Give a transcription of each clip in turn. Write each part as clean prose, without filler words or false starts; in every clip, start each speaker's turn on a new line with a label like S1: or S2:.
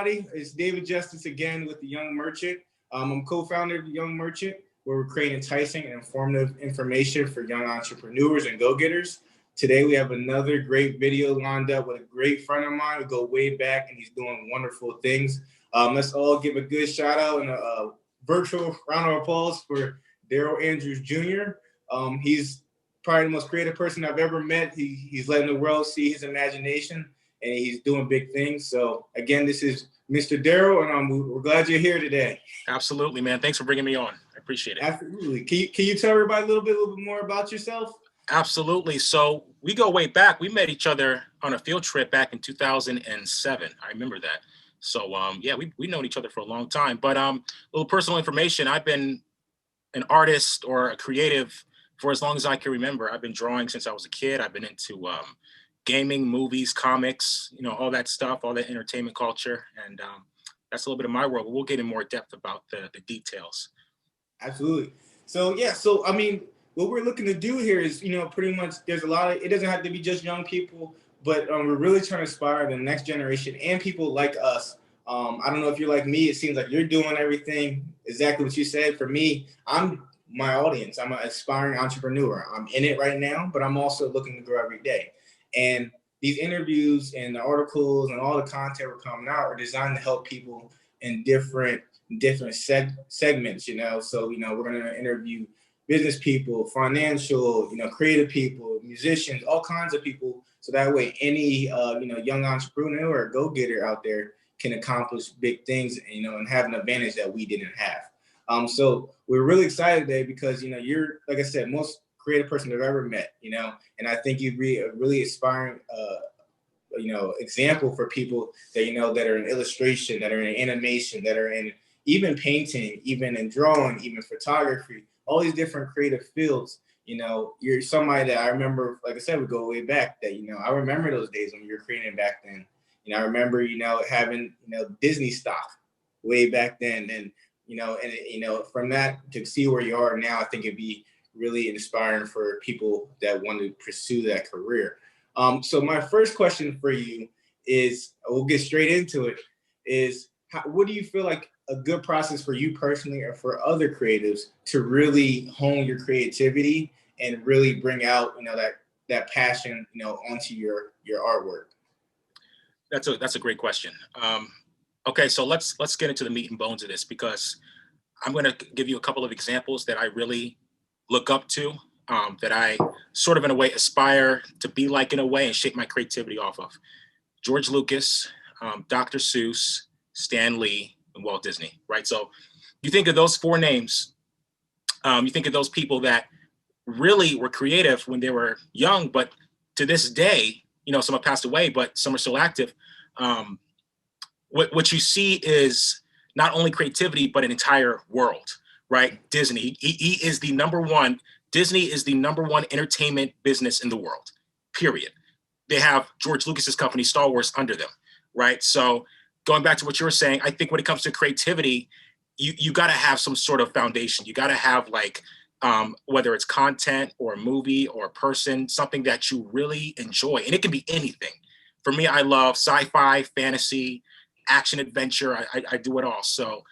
S1: everybody. It's David Justice again with The Young Merchant. I'm co-founder of The Young Merchant, where we're creating enticing and informative information for young entrepreneurs and go-getters. Today, we have another great video lined up with a great friend of mine. We go way back, and he's doing wonderful things. Let's all give a good shout out and a virtual round of applause for Darrell Andrews Jr. He's probably the most creative person I've ever met. He's letting the world see his imagination, and he's doing big things. So again, this is Mr. Darrell, and we're glad you're here today.
S2: Absolutely, man. Thanks for bringing me on. I appreciate it.
S1: Absolutely. Can you tell everybody a little bit more about yourself?
S2: Absolutely. So we go way back. We met each other on a field trip back in 2007. I remember that. So yeah, we've known each other for a long time. But a little personal information. I've been an artist or a creative for as long as I can remember. I've been drawing since I was a kid. I've been into gaming, movies, comics, all that stuff, all that entertainment culture. And that's a little bit of my world, but we'll get in more depth about the details.
S1: Absolutely. So, yeah, so, I mean, what we're looking to do here is, pretty much there's a lot of, it doesn't have to be just young people, but we're really trying to inspire the next generation and people like us. I don't know if you're like me. It seems like you're doing everything exactly what you said. For me, I'm my audience. I'm an aspiring entrepreneur. I'm in it right now, but I'm also looking to grow every day. And these interviews and the articles and all the content we're coming out are designed to help people in different segments, So, we're going to interview business people, financial, creative people, musicians, all kinds of people. So that way any, young entrepreneur or go-getter out there can accomplish big things, and have an advantage that we didn't have. So we're really excited today because, you're, like I said, most creative person I've ever met, and I think you'd be a really inspiring, example for people that, that are in illustration, that are in animation, that are in even painting, even in drawing, even photography, all these different creative fields. You're somebody that I remember, like I said, we go way back that, I remember those days when you were creating back then. I remember, having, Disney stock way back then. And, from that to see where you are now, I think it'd be really inspiring for people that want to pursue that career. So my first question for you is, we'll get straight into it, is what do you feel like a good process for you personally or for other creatives to really hone your creativity and really bring out, that passion, onto your artwork?
S2: That's a great question. Okay, so let's get into the meat and bones of this, because I'm going to give you a couple of examples that I really look up to, that I sort of in a way aspire to be like in a way and shape my creativity off of. George Lucas, Dr. Seuss, Stan Lee, and Walt Disney, right? So you think of those four names, you think of those people that really were creative when they were young, but to this day, some have passed away, but some are still active. What you see is not only creativity, but an entire world, right? Disney, he is the number one. Disney is the number one entertainment business in the world, period. They have George Lucas's company, Star Wars, under them, right? So going back to what you were saying, I think when it comes to creativity, you got to have some sort of foundation. You got to have whether it's content or a movie or a person, something that you really enjoy. And it can be anything. For me, I love sci-fi, fantasy, action, adventure. I do it all. So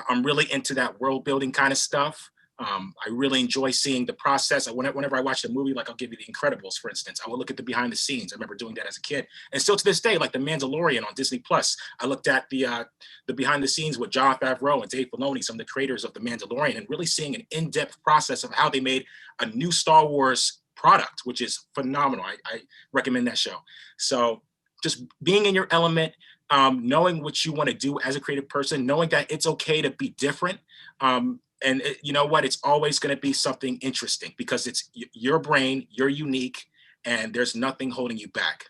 S2: I'm really into that world building kind of stuff. I really enjoy seeing the process. Whenever I watch a movie, like I'll give you The Incredibles, for instance, I will look at the behind the scenes. I remember doing that as a kid. And still to this day, like The Mandalorian on Disney Plus, I looked at the behind the scenes with Jon Favreau and Dave Filoni, some of the creators of The Mandalorian, and really seeing an in-depth process of how they made a new Star Wars product, which is phenomenal. I recommend that show. So just being in your element, knowing what you want to do as a creative person, knowing that it's okay to be different. And you know what? It's always going to be something interesting because it's your brain, you're unique, and there's nothing holding you back.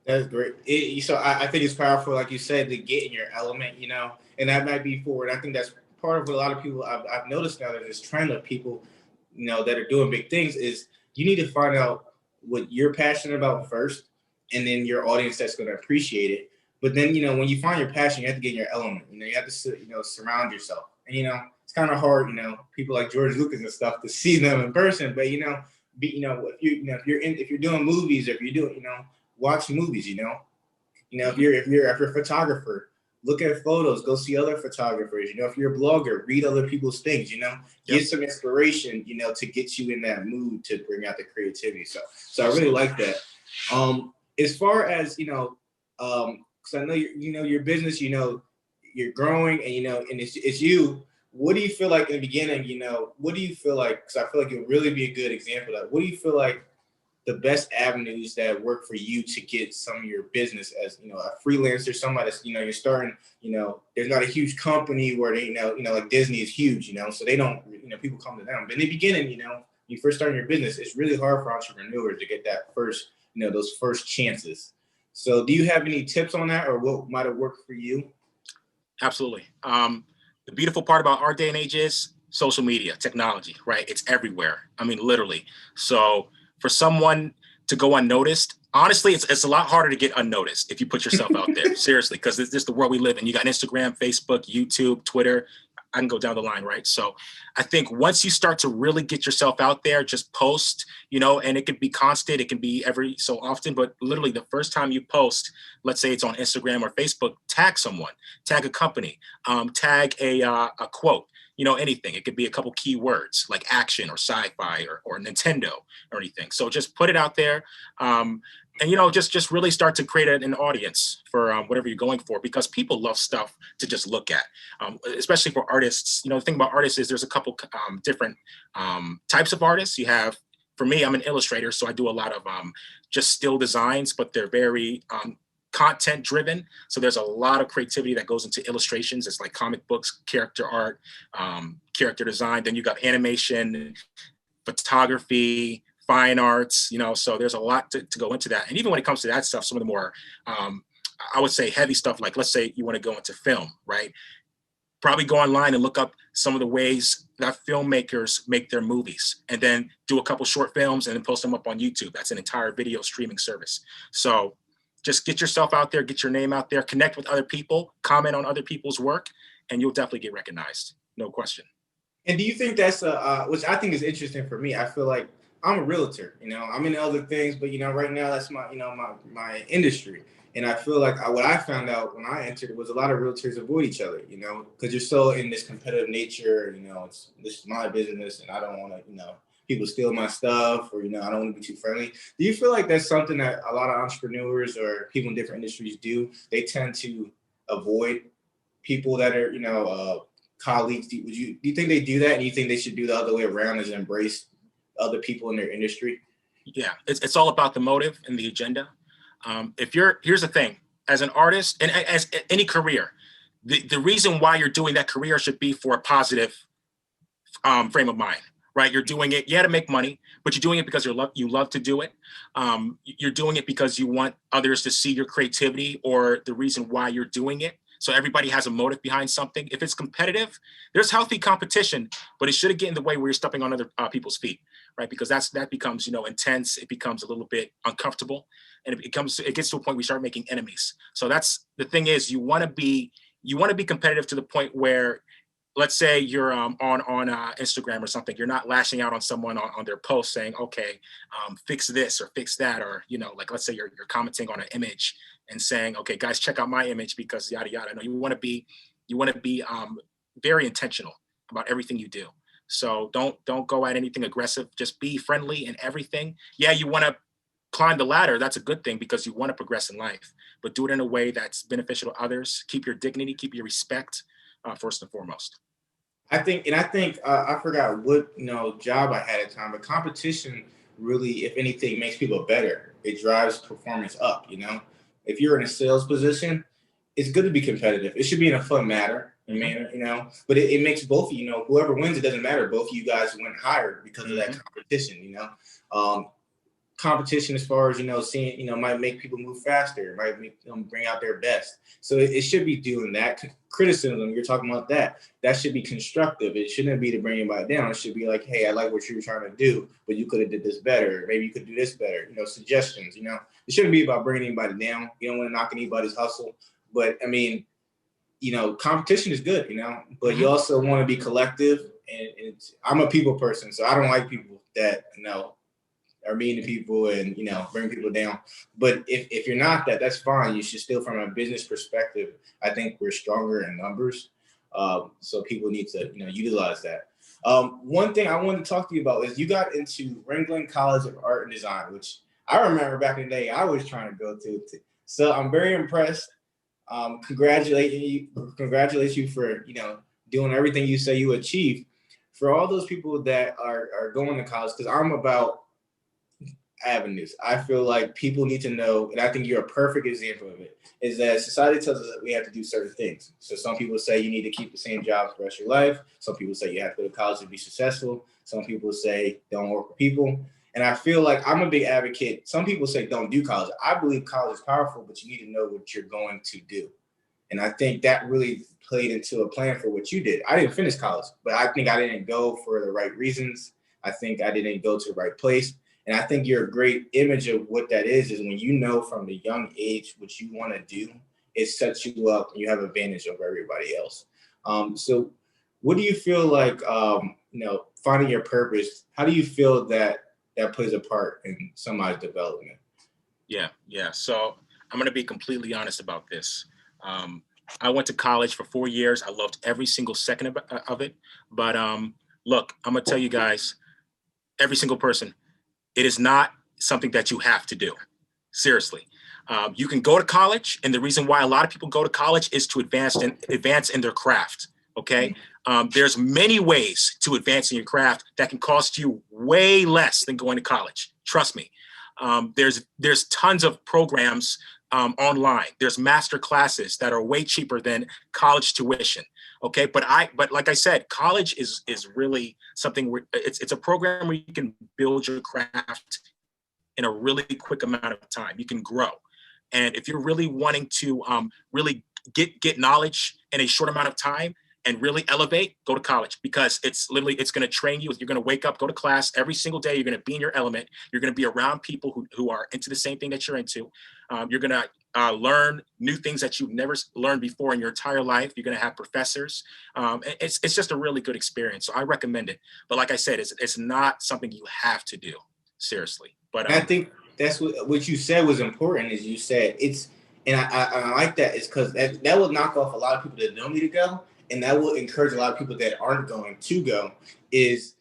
S1: That's great. So I think it's powerful, like you said, to get in your element, and that might be forward. I think that's part of what a lot of people I've noticed now that this trend of people, that are doing big things is you need to find out what you're passionate about first, and then your audience that's going to appreciate it. But then, when you find your passion, you have to get in your element. You have to, surround yourself. And, it's kind of hard, people like George Lucas and stuff to see them in person. But, if you're doing movies, or if you're doing, watch movies, if you're a photographer, look at photos, go see other photographers. You know, if you're a blogger, read other people's things, you know, get some inspiration, you know, to get you in that mood to bring out the creativity. So I really like that. As far as, you know, because I know you know your business, you know, you're growing, and you know, and it's you. What do you feel like in the beginning? You know, what do you feel like? Because I feel like you'll really be a good example of that. What do you feel like the best avenues that work for you to get some of your business as, you know, a freelancer, somebody that's, you know, you're starting, you know, there's not a huge company where they, you know, like Disney is huge, you know, so they don't, you know, people come to them. But in the beginning, you know, you first starting your business, it's really hard for entrepreneurs to get that first, you know, those first chances. So do you have any tips on that, or what might have worked for you?
S2: Absolutely. The beautiful part about our day and age is social media, technology, right? It's everywhere. I mean, literally. So for someone to go unnoticed, honestly, it's a lot harder to get unnoticed if you put yourself out there, seriously, because this is the world we live in. You got Instagram, Facebook, YouTube, Twitter. I can go down the line, right? So I think once you start to really get yourself out there, just post, you know, and it can be constant, it can be every so often, but literally the first time you post, let's say it's on Instagram or Facebook, tag someone, tag a company, tag a quote, you know, anything. It could be a couple keywords like action or sci-fi or Nintendo or anything. So just put it out there. And you know, just really start to create an audience for whatever you're going for, because people love stuff to just look at, especially for artists. You know, the thing about artists is there's a couple different types of artists. You have, for me, I'm an illustrator, so I do a lot of just still designs, but they're very content driven. So there's a lot of creativity that goes into illustrations. It's like comic books, character art, character design. Then you got animation, photography, fine arts, you know, so there's a lot to go into that. And even when it comes to that stuff, some of the more, I would say heavy stuff, like let's say you want to go into film, right? Probably go online and look up some of the ways that filmmakers make their movies, and then do a couple short films and then post them up on YouTube. That's an entire video streaming service. So just get yourself out there, get your name out there, connect with other people, comment on other people's work, and you'll definitely get recognized. No question.
S1: And do you think that's which I think is interesting for me? I feel like I'm a realtor, you know, I'm in other things, but you know, right now that's my, you know, my industry. And I feel like what I found out when I entered was a lot of realtors avoid each other, you know, because you're so in this competitive nature, you know, this is my business and I don't want to, you know, people steal my stuff, or, you know, I don't want to be too friendly. Do you feel like that's something that a lot of entrepreneurs or people in different industries do? They tend to avoid people that are, you know, colleagues. Do you think they do that, and you think they should do the other way around, is embrace other people in their industry?
S2: Yeah, it's all about the motive and the agenda. Here's the thing, as an artist and as any career, the reason why you're doing that career should be for a positive frame of mind, right? You're doing it, yeah, to make money, but you're doing it because you love to do it. You're doing it because you want others to see your creativity or the reason why you're doing it. So everybody has a motive behind something. If it's competitive, there's healthy competition, but it shouldn't get in the way where you're stepping on other people's feet, right? Because that becomes, you know, intense. It becomes a little bit uncomfortable, and it gets to a point where you start making enemies. So that's the thing, is you want to be competitive to the point where, let's say you're on Instagram or something, you're not lashing out on someone on their post saying, okay, fix this or fix that, or, you know, like let's say you're commenting on an image and saying, okay, guys, check out my image because yada yada. No, you want to be very intentional about everything you do. So don't go at anything aggressive. Just be friendly in everything. Yeah, you want to climb the ladder. That's a good thing because you want to progress in life, but do it in a way that's beneficial to others. Keep your dignity, keep your respect, first and foremost.
S1: I think I forgot what, you know, job I had at the time, but competition really, if anything, makes people better. It drives performance up. You know, if you're in a sales position, it's good to be competitive. It should be in a fun manner. I
S2: Mm-hmm.
S1: mean, you know, but it makes both, you know, whoever wins, it doesn't matter. Both of you guys went higher because of that
S2: Mm-hmm.
S1: competition. You know, um, competition as far as, you know, seeing, you know, might make people move faster, might make them bring out their best. So it should be doing that. Criticism, you're talking about that should be constructive. It shouldn't be to bring anybody down. It should be like, hey, I like what you were trying to do, but you could have did this better, maybe you could do this better, you know, suggestions. You know, it shouldn't be about bringing anybody down. You don't want to knock anybody's hustle, but I mean, you know, competition is good, you know, but you
S2: Mm-hmm.
S1: also want to be collective. And I'm a people person, so I don't like people that, you know, are mean to people and, you know, bring people down. But if you're not that, that's fine. You should still, from a business perspective, I think we're stronger in numbers. So people need to, you know, utilize that. One thing I wanted to talk to you about is you got into Ringling College of Art and Design, which I remember back in the day I was trying to go to. So I'm very impressed. Congratulate you for, you know, doing everything you say you achieved. For all those people that are going to college, because I'm about avenues. I feel like people need to know, and I think you're a perfect example of it, is that society tells us that we have to do certain things. So some people say you need to keep the same job for the rest of your life. Some people say you have to go to college to be successful. Some people say don't work for people. And I feel like I'm a big advocate. Some people say don't do college. I believe college is powerful, but you need to know what you're going to do. And I think that really played into a plan for what you did. I didn't finish college, but I think I didn't go for the right reasons. I think I didn't go to the right place. And I think you're a great image of what that is when you know from the young age what you want to do, it sets you up and you have advantage over everybody else. So what do you feel like, you know, finding your purpose, how do you feel that that plays a part in somebody's development?
S2: Yeah. So I'm going to be completely honest about this. I went to college for 4 years. I loved every single second of it. But look, I'm going to tell you guys, every single person, it is not something that you have to do. Seriously. You can go to college, and the reason why a lot of people go to college is to advance in their craft. Okay. There's many ways to advance in your craft that can cost you way less than going to college. Trust me. There's tons of programs online. There's master classes that are way cheaper than college tuition. Okay, but like I said, college is really something where it's a program where you can build your craft in a really quick amount of time. You can grow, and if you're really wanting to really get knowledge in a short amount of time and really elevate, go to college, because it's going to train you. You're going to wake up, go to class every single day. You're going to be in your element. You're going to be around people who are into the same thing that you're into. You're going to learn new things that you've never learned before in your entire life. You're going to have professors. It's just a really good experience. So I recommend it. But like I said, it's not something you have to do, seriously. But
S1: I think that's what you said was important. Is you said it's, and I like that. Is because that will knock off a lot of people that don't need to go, and that will encourage a lot of people that aren't going to go. Is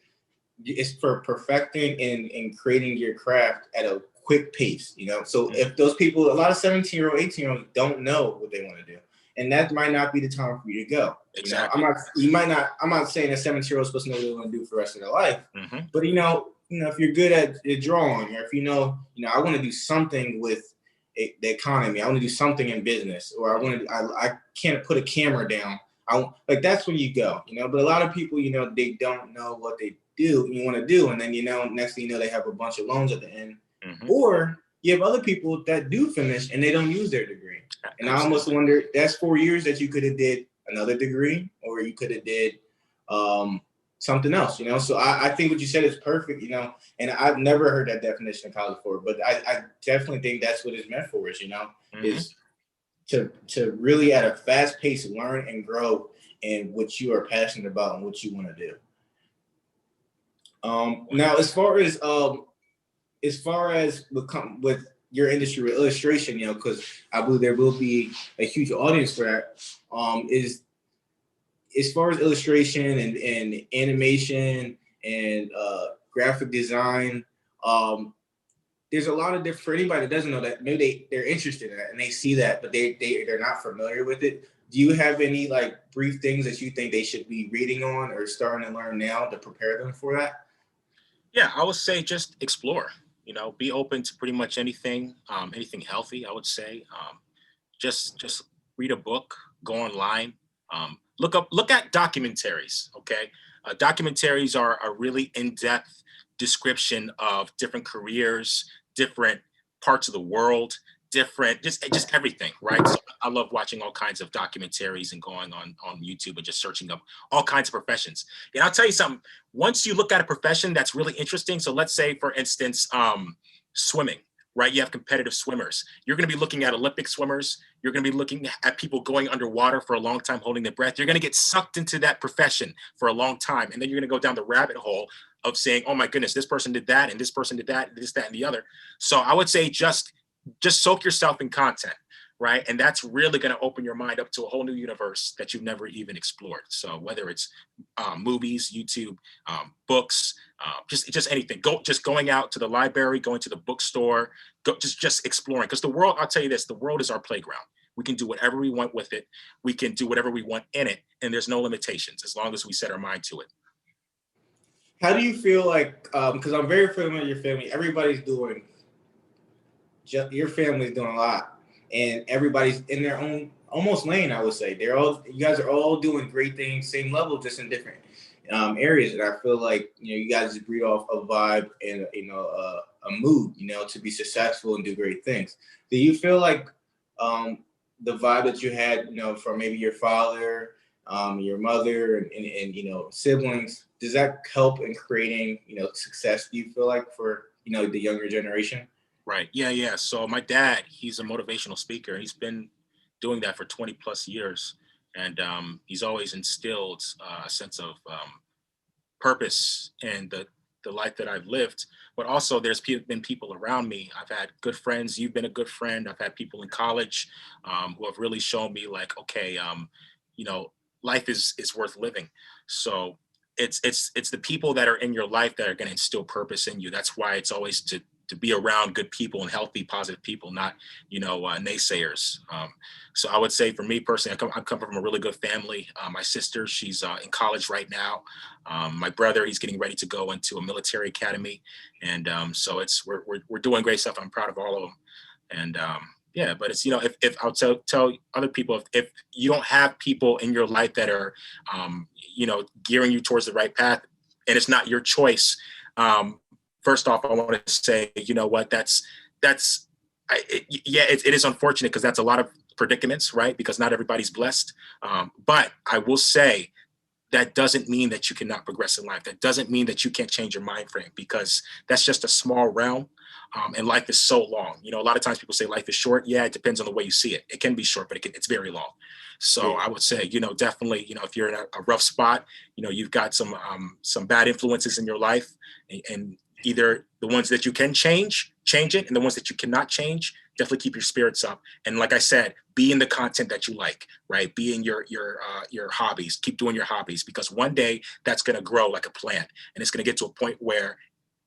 S1: it's for perfecting and creating your craft at a quick pace. You know, so if those people, a lot of 17-year-old, 18-year-olds don't know what they want to do, and that might not be the time for you to go.
S2: Exactly.
S1: I'm not saying a 17-year-old is supposed to know what they want to do for the rest of their life, but if you're good at drawing, or if I want to do something with the economy, I want to do something in business, or I can't put a camera down. That's when you go, but a lot of people, they don't know what they want to do. And then, next thing you know, they have a bunch of loans at the end, or you have other people that do finish and they don't use their degree. And I almost wonder, that's 4 years that you could have did another degree, or you could have did, something else, So I think what you said is perfect, and I've never heard that definition of college before, but I definitely think that's what it's meant for, is to really at a fast pace learn and grow in what you are passionate about and what you want to do. Now, as far as with your industry with illustration, because I believe there will be a huge audience for that, is as far as illustration and animation and graphic design, there's a lot of different, for anybody that doesn't know that, maybe they're interested in that and they see that, but they're not familiar with it. Do you have any brief things that you think they should be reading on or starting to learn now to prepare them for that?
S2: Yeah, I would say just explore, be open to pretty much anything, anything healthy, I would say. Just read a book, go online, look at documentaries. Okay, documentaries are a really in-depth description of different careers, different parts of the world, different just everything, right? So I love watching all kinds of documentaries and going on YouTube and just searching up all kinds of professions. And I'll tell you something, once you look at a profession that's really interesting, so let's say for instance swimming, right? You have competitive swimmers. You're going to be looking at Olympic swimmers. You're going to be looking at people going underwater for a long time, holding their breath. You're going to get sucked into that profession for a long time. And then you're going to go down the rabbit hole of saying, oh my goodness, this person did that and this person did that, this, that, and the other. So I would say just soak yourself in content, right? And that's really going to open your mind up to a whole new universe that you've never even explored. So whether it's movies, YouTube, books, just anything, going out to the library, going to the bookstore, just exploring. Because the world, I'll tell you this, the world is our playground. We can do whatever we want with it. We can do whatever we want in it. And there's no limitations as long as we set our mind to it.
S1: How do you feel like, because I'm very familiar with your family, everybody's doing, your family's doing a lot, and everybody's in their own almost lane, I would say. You guys are all doing great things, same level, just in different areas. And I feel like, you guys just breed off a vibe and, a mood, to be successful and do great things. Do you feel like the vibe that you had, from maybe your father, your mother, and siblings, does that help in creating, success, do you feel like, for, the younger generation?
S2: Right. Yeah. So my dad, he's a motivational speaker. He's been doing that for 20 plus years. And he's always instilled a sense of purpose in the life that I've lived. But also there's been people around me. I've had good friends. You've been a good friend. I've had people in college who have really shown me like, okay, life is worth living. So it's the people that are in your life that are going to instill purpose in you. That's why it's always to be around good people and healthy, positive people, not, naysayers. So I would say for me personally, I come from a really good family. My sister, she's in college right now. My brother, he's getting ready to go into a military academy. And so we're doing great stuff. I'm proud of all of them. And yeah, but it's, if I'll tell other people, if you don't have people in your life that are, gearing you towards the right path, and it's not your choice, first off, I want to say, it is unfortunate because that's a lot of predicaments, right? Because not everybody's blessed. But I will say that doesn't mean that you cannot progress in life. That doesn't mean that you can't change your mind frame, because that's just a small realm. And life is so long. A lot of times people say life is short. Yeah, it depends on the way you see it. It can be short, but it's very long. So I would say, definitely, if you're in a rough spot, you've got some bad influences in your life, and either the ones that you can change it, and the ones that you cannot change, definitely keep your spirits up. And like I said, be in the content that you like, right? Be in your hobbies, keep doing your hobbies, because one day that's going to grow like a plant, and it's going to get to a point where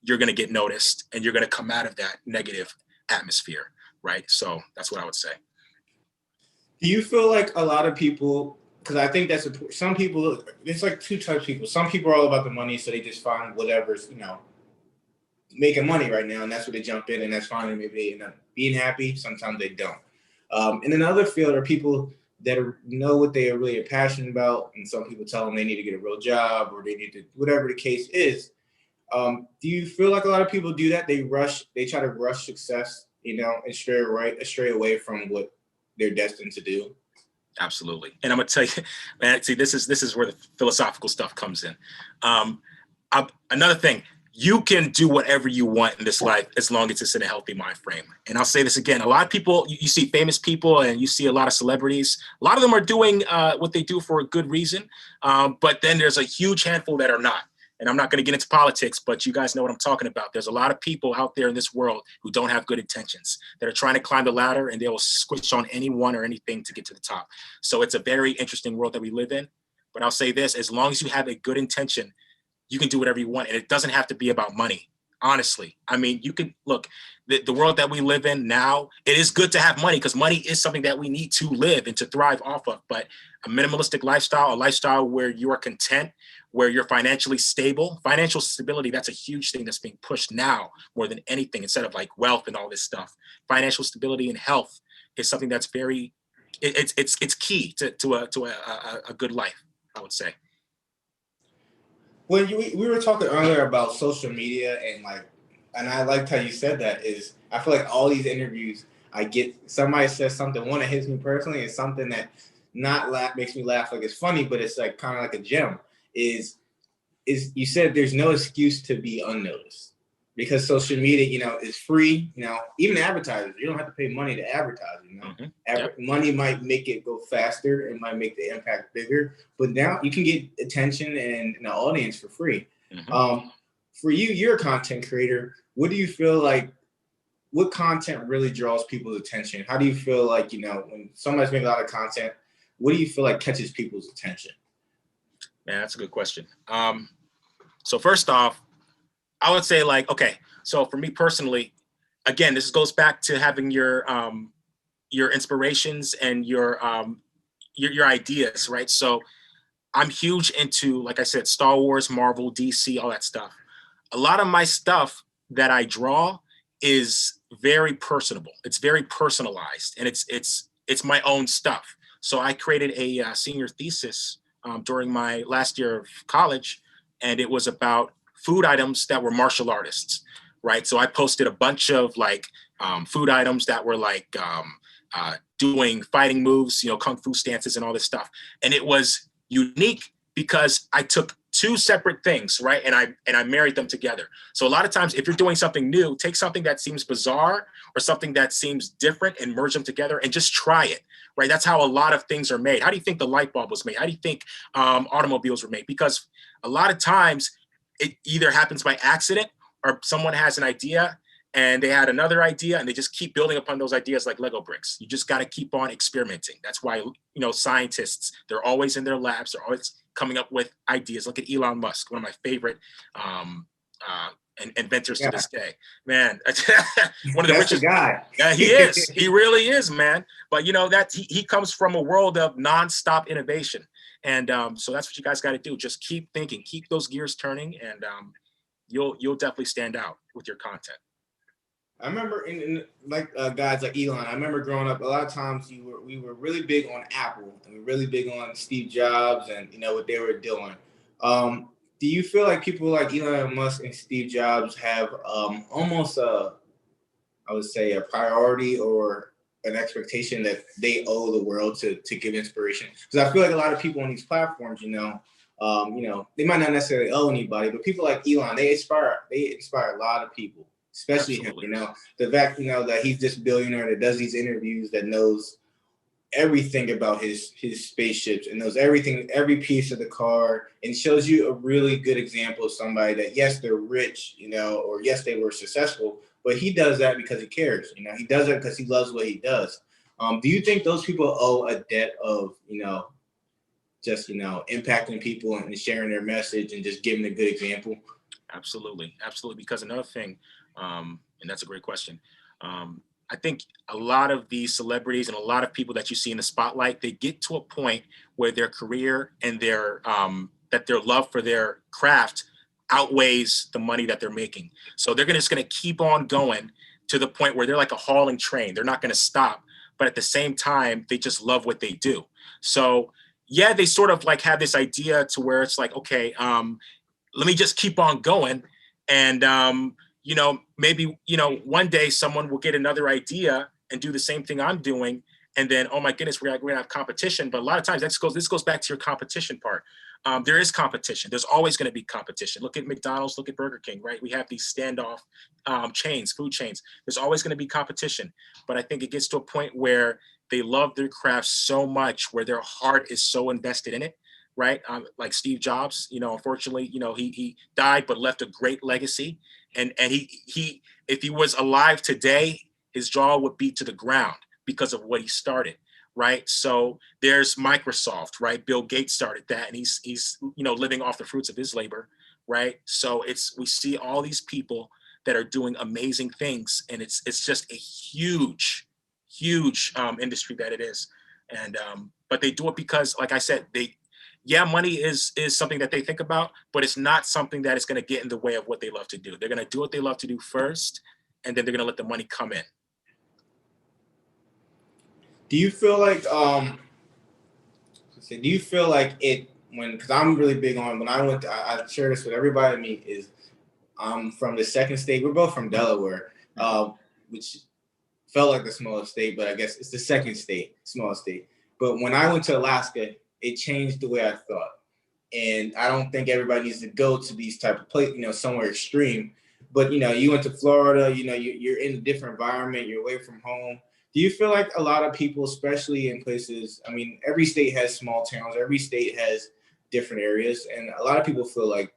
S2: you're going to get noticed and you're going to come out of that negative atmosphere, right? So that's what I would say.
S1: Do you feel like a lot of people, because I think some people, it's like two types of people. Some people are all about the money, so they just find whatever's, making money right now, and that's where they jump in, and that's fine. And maybe they end up being happy. Sometimes they don't. In another field are people that know what they are really passionate about, and some people tell them they need to get a real job, or they need to, whatever the case is. Do you feel like a lot of people do that? They try to rush success, and stray away from what they're destined to do?
S2: Absolutely. And I'm gonna tell you, man, see, this is where the philosophical stuff comes in. Another thing, you can do whatever you want in this life as long as it's in a healthy mind frame. And I'll say this again, a lot of people, you see famous people and you see a lot of celebrities, a lot of them are doing what they do for a good reason. But then there's a huge handful that are not. And I'm not going to get into politics, but you guys know what I'm talking about. There's a lot of people out there in this world who don't have good intentions, that are trying to climb the ladder, and they will switch on anyone or anything to get to the top. So it's a very interesting world that we live in. But I'll say this, as long as you have a good intention, you can do whatever you want. And it doesn't have to be about money. Honestly, I mean, you can look, the world that we live in now, it is good to have money, because money is something that we need to live and to thrive off of. But a minimalistic lifestyle, a lifestyle where you are content, where you're financially stable, financial stability, that's a huge thing that's being pushed now more than anything, instead of like wealth and all this stuff. Financial stability and health is something that's it's key to a good life, I would say.
S1: When we were talking earlier about social media, and I liked how you said that, is I feel like all these interviews I get, somebody says something, one that hits me personally, and something that makes me laugh, like it's funny, but it's like kind of like a gem, is you said there's no excuse to be unnoticed, because social media, is free. Even advertisers, you don't have to pay money to advertise.
S2: Mm-hmm.
S1: Yep. Money might make it go faster, it might make the impact bigger, but now you can get attention and an audience for free.
S2: Mm-hmm.
S1: for you, you're a content creator. What do you feel like? What content really draws people's attention? How do you feel like, when somebody's making a lot of content, what do you feel like catches people's attention?
S2: Man, that's a good question. So first off, I would say like, okay, so for me personally, again, this goes back to having your inspirations and your ideas, right? So I'm huge into, like I said, Star Wars, Marvel, DC, all that stuff. A lot of my stuff that I draw is very personable. It's very personalized, and it's my own stuff. So I created a senior thesis during my last year of college, and it was about food items that were martial artists, right? So I posted a bunch of like food items that were like doing fighting moves, kung fu stances and all this stuff, and it was unique because I took two separate things, right? And I married them together. So a lot of times if you're doing something new, take something that seems bizarre or something that seems different and merge them together and just try it, right? That's how a lot of things are made. How do you think the light bulb was made? How do you think automobiles were made? Because a lot of times it either happens by accident or someone has an idea and they had another idea and they just keep building upon those ideas like Lego bricks. You just got to keep on experimenting. That's why, scientists, they're always in their labs. They're always coming up with ideas. Look at Elon Musk, one of my favorite inventors to this day. Man, one of the richest
S1: guy.
S2: Yeah, he is. He really is, man. But that he comes from a world of nonstop innovation. And so that's what you guys got to do. Just keep thinking, keep those gears turning, and you'll definitely stand out with your content.
S1: I remember in like guys like Elon. I remember growing up. A lot of times we were really big on Apple and we were really big on Steve Jobs and what they were doing. Do you feel like people like Elon Musk and Steve Jobs have almost I would say a priority or an expectation that they owe the world to give inspiration? Because I feel like a lot of people on these platforms, they might not necessarily owe anybody, but people like Elon, they inspire a lot of people, especially
S2: Absolutely.
S1: him. The fact that he's this billionaire that does these interviews, that knows everything about his spaceships and knows every piece of the car, and shows you a really good example of somebody that, yes, they're rich, or yes, they were successful, but he does that because he cares. He does it because he loves what he does. Do you think those people owe a debt of just impacting people and sharing their message and just giving a good example?
S2: Absolutely. Because another thing, and that's a great question. I think a lot of these celebrities and a lot of people that you see in the spotlight, they get to a point where their career and their love for their craft outweighs the money that they're making. So they're just going to keep on going to the point where they're like a hauling train. They're not going to stop, but at the same time, they just love what they do. So yeah, they sort of like have this idea to where it's like, okay, let me just keep on going. And, maybe, one day someone will get another idea and do the same thing I'm doing. And then, oh my goodness, we're gonna have competition. But a lot of times this goes back to your competition part. There is competition. There's always going to be competition. Look at McDonald's, look at Burger King, right? We have these standoff food chains. There's always going to be competition. But I think it gets to a point where they love their craft so much, where their heart is so invested in it, right? Like Steve Jobs, unfortunately, he died, but left a great legacy. And he if he was alive today, his jaw would be to the ground because of what he started. Right. So there's Microsoft, right? Bill Gates started that, and he's living off the fruits of his labor. Right. So we see all these people that are doing amazing things, and it's just a huge industry that it is. And but they do it because, like I said, money is something that they think about, but it's not something that is going to get in the way of what they love to do. They're going to do what they love to do first, and then they're going to let the money come in.
S1: Do you feel like it because I'm really big on, when I went I share this with everybody I meet, is I'm from the second state. We're both from Delaware, which felt like the smallest state, but I guess it's the second smallest state. But when I went to Alaska, it changed the way I thought. And I don't think everybody needs to go to these type of places, somewhere extreme. But you went to Florida, you're in a different environment, you're away from home. Do you feel like a lot of people, especially in places, every state has small towns, every state has different areas, and a lot of people feel like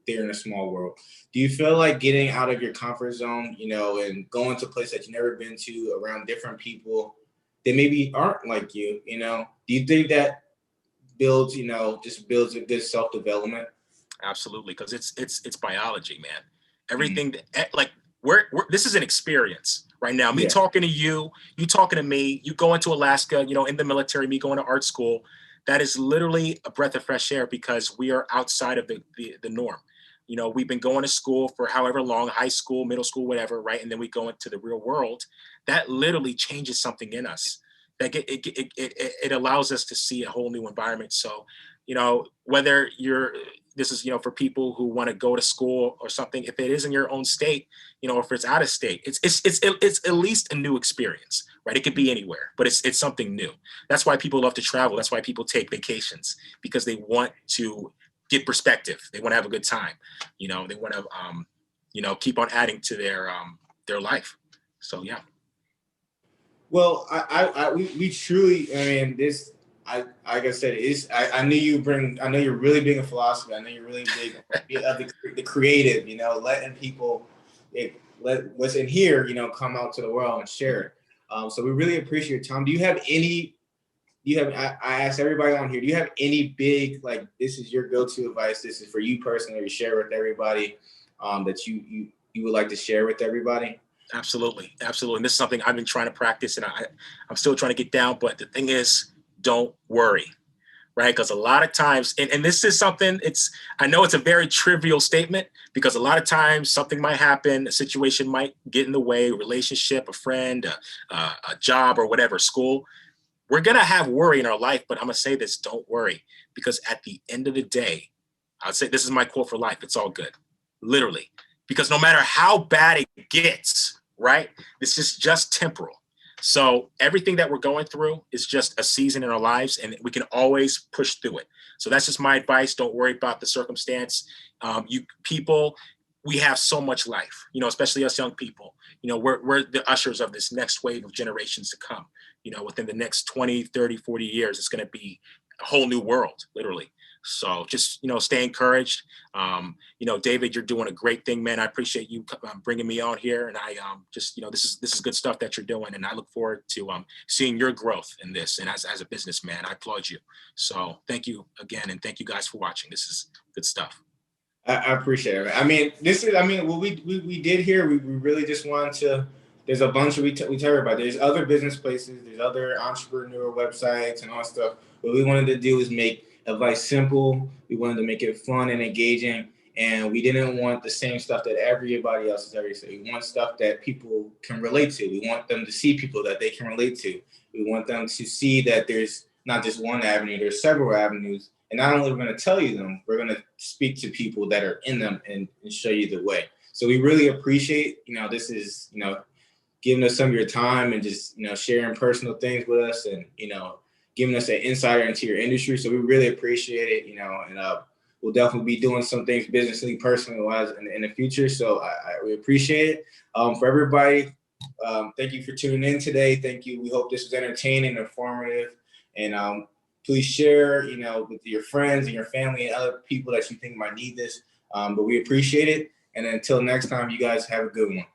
S1: they're in a small world. Do you feel like getting out of your comfort zone, and going to a place that you've never been to, around different people that maybe aren't like you, do you think that builds, just builds a good self-development?
S2: Absolutely, because it's biology, man.
S1: Mhm.
S2: Everything like we're this is an experience right now. Me
S1: Yeah.
S2: talking to you talking to me, you going to Alaska, in the military, me going to art school. That is literally a breath of fresh air because we are outside of the norm. We've been going to school for however long, high school, middle school, whatever, right? And then we go into the real world. That literally changes something in us. It allows us to see a whole new environment. So, whether this is for people who want to go to school or something, if it is in your own state, if it's out of state, it's at least a new experience, right? It could be anywhere, but it's something new. That's why people love to travel. That's why people take vacations, because they want to get perspective. They want to have a good time. They want to keep on adding to their life. So yeah.
S1: Well, we truly, I mean, this, like I said, I knew I know you're really big in philosophy. I know you're really big of the creative, letting people, let what's in here, come out to the world and share it. So we really appreciate your time. I asked everybody on here, do you have any big, like, this is your go-to advice, this is for you personally, or you share with everybody, that you would like to share with everybody?
S2: Absolutely, absolutely. And this is something I've been trying to practice, and I'm still trying to get down. But the thing is, don't worry, right? Because a lot of times, and this is something. I know it's a very trivial statement, because a lot of times something might happen, a situation might get in the way, a relationship, a friend, a job, or whatever, school. We're gonna have worry in our life, but I'm gonna say this: don't worry, because at the end of the day, I'd say this is my quote for life: it's all good, literally, because no matter how bad it gets, right? This is just temporal. So everything that we're going through is just a season in our lives, and we can always push through it. So that's just my advice. Don't worry about the circumstance. You people, we have so much life, especially us young people. We're the ushers of this next wave of generations to come. Within the next 20, 30, 40 years, it's going to be a whole new world, literally. So just, stay encouraged. David, you're doing a great thing, man. I appreciate you bringing me on here. And I just, this is good stuff that you're doing. And I look forward to seeing your growth in this. And as a businessman, I applaud you. So thank you again. And thank you guys for watching. This is good stuff.
S1: I appreciate it. I mean, what we did here, we really just wanted to, there's a bunch of, we tell everybody, there's other business places, there's other entrepreneur websites and all that stuff. What we wanted to do is make advice simple. We wanted to make it fun and engaging. And we didn't want the same stuff that everybody else is ever saying. We want stuff that people can relate to. We want them to see people that they can relate to. We want them to see that there's not just one avenue, there's several avenues. And not only we're going to tell you them, we're going to speak to people that are in them and show you the way. So we really appreciate, this is, giving us some of your time and just, sharing personal things with us and, giving us an insider into your industry. So we really appreciate it, and we'll definitely be doing some things businessly, personally wise in the future. So we appreciate it. For everybody, thank you for tuning in today. Thank you. We hope this was entertaining, informative, and please share, with your friends and your family and other people that you think might need this. But we appreciate it. And until next time, you guys have a good one.